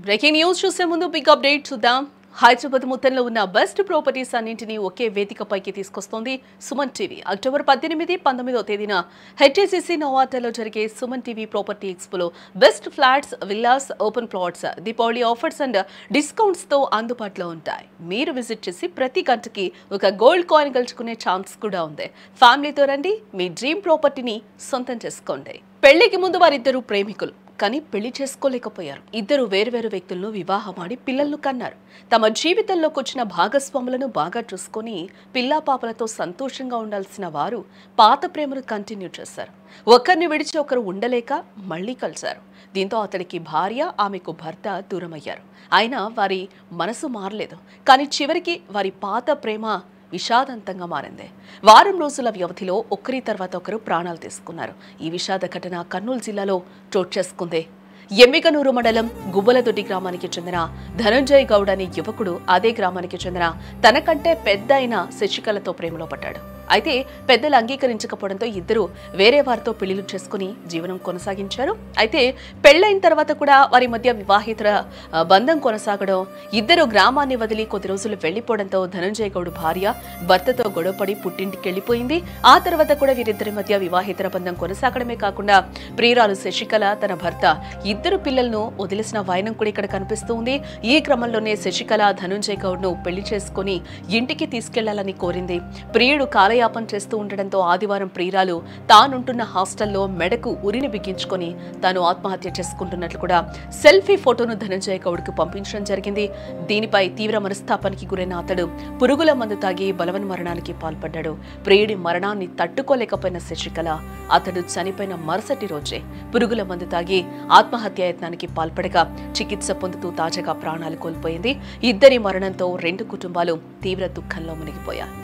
Breaking news చూసే ముందు big update చూద్దాం. హైదరాబాద్ మొత్తంలో ఉన్న బెస్ట్ ప్రాపర్టీస్ అన్నింటినీ ఒకే వేదికపైకి తీసుకొస్తోంది సుమన్ టీవీ. అక్టోబర్ 18, 19వ తేదీన హెచ్ఏసీసీ నోవాటలో జరిగే సుమన్ టీవీ ప్రాపర్టీ ఎక్స్పోలో best flats, villas, open plots, Deepavali offers and discounts తో అందుబాటులో ఉంటాయి. మీరు విజిట్ చేసి ప్రతి గంటకి ఒక గోల్డ్ కాయిన్ గెలుచుకునే ఛాన్స్ కూడా ఉంది. ఫ్యామిలీతో రండి, మీ డ్రీమ్ ప్రాపర్టీని సొంతం చేసుకోండి. పెళ్లికి ముందు వారిద్దరూ ప్రేమికులు, కానీ పెళ్లి చేసుకోలేకపోయారు. ఇద్దరు వేర్వేరు వ్యక్తులను వివాహమాడి పిల్లలను కన్నారు. తమ జీవితంలోకి వచ్చిన భాగస్వాములను బాగా చూసుకొని పిల్లా పాపలతో సంతోషంగా ఉండాల్సిన వారు పాత ప్రేమను కంటిన్యూ చేశారు. ఒకరిని విడిచి ఒకరు ఉండలేక మళ్లీ కలిశారు. దీంతో అతడికి భార్య, ఆమెకు భర్త దూరమయ్యారు. అయినా వారి మనసు మారలేదు. కానీ చివరికి వారి పాత ప్రేమ విషాదంతంగా మారింది. వారం రోజుల వ్యవధిలో ఒకరి తర్వాత ఒకరు ప్రాణాలు తీసుకున్నారు. ఈ విషాద ఘటన కర్నూలు జిల్లాలో చోటు చేసుకుంది. ఎమ్మిగనూరు మండలం గుబ్బలదొడ్డి గ్రామానికి చెందిన ధనంజయ్ గౌడ్ అనే యువకుడు అదే గ్రామానికి చెందిన తనకంటే పెద్ద అయిన శశికళతో ప్రేమలో పడ్డాడు. అయితే పెద్దలు అంగీకరించకపోవడంతో ఇద్దరు వేరే వారితో పెళ్లిళ్లు చేసుకుని జీవనం కొనసాగించారు. అయితే పెళ్లైన తర్వాత కూడా వారి మధ్య వివాహితర బంధం కొనసాగడం, ఇద్దరు గ్రామాన్ని వదిలి కొద్ది రోజులు వెళ్లిపోవడంతో ధనంజయ్ గౌడ్ భార్య భర్తతో గొడవపడి పుట్టింటికి వెళ్లిపోయింది. ఆ తర్వాత కూడా వీరిద్దరి మధ్య వివాహితర బంధం కొనసాగడమే కాకుండా ప్రియురాలు శశికళ తన భర్త ఇద్దరు పిల్లలను వదిలేసిన వైనం కూడా ఇక్కడ కనిపిస్తూ ఉంది. ఈ క్రమంలోనే శశికళ ధనంజయ్ గౌడ్ ను పెళ్లి చేసుకుని ఇంటికి తీసుకెళ్లాలని కోరింది. ప్రియుడు కాలయాపన చేస్తూ ఉండడంతో ఆదివారం ప్రియురాలు తానుంటున్న హాస్టల్లో మెడకు ఉరిని బిగించుకొని తాను ఆత్మహత్య చేసుకుంటున్నట్లు కూడా సెల్ఫీ ఫోటోను ధనంజయ్ గౌడ్ కు పంపించడం జరిగింది. దీనిపై తీవ్ర మనస్తాపానికి గురైన అతడు పురుగుల మందు తాగి బలవన్ మరణానికి పాల్పడ్డాడు. ప్రియుడి మరణాన్ని తట్టుకోలేకపోయిన శశికళ అతడు చనిపోయిన మరుసటి రోజే పురుగుల మందు తాగి ఆత్మహత్యాయత్నానికి పాల్పడగా చికిత్స పొందుతూ తాజాగా ప్రాణాలు కోల్పోయింది. ఇద్దరి మరణంతో రెండు కుటుంబాలు తీవ్ర దుఃఖంలో మునిగిపోయాయి.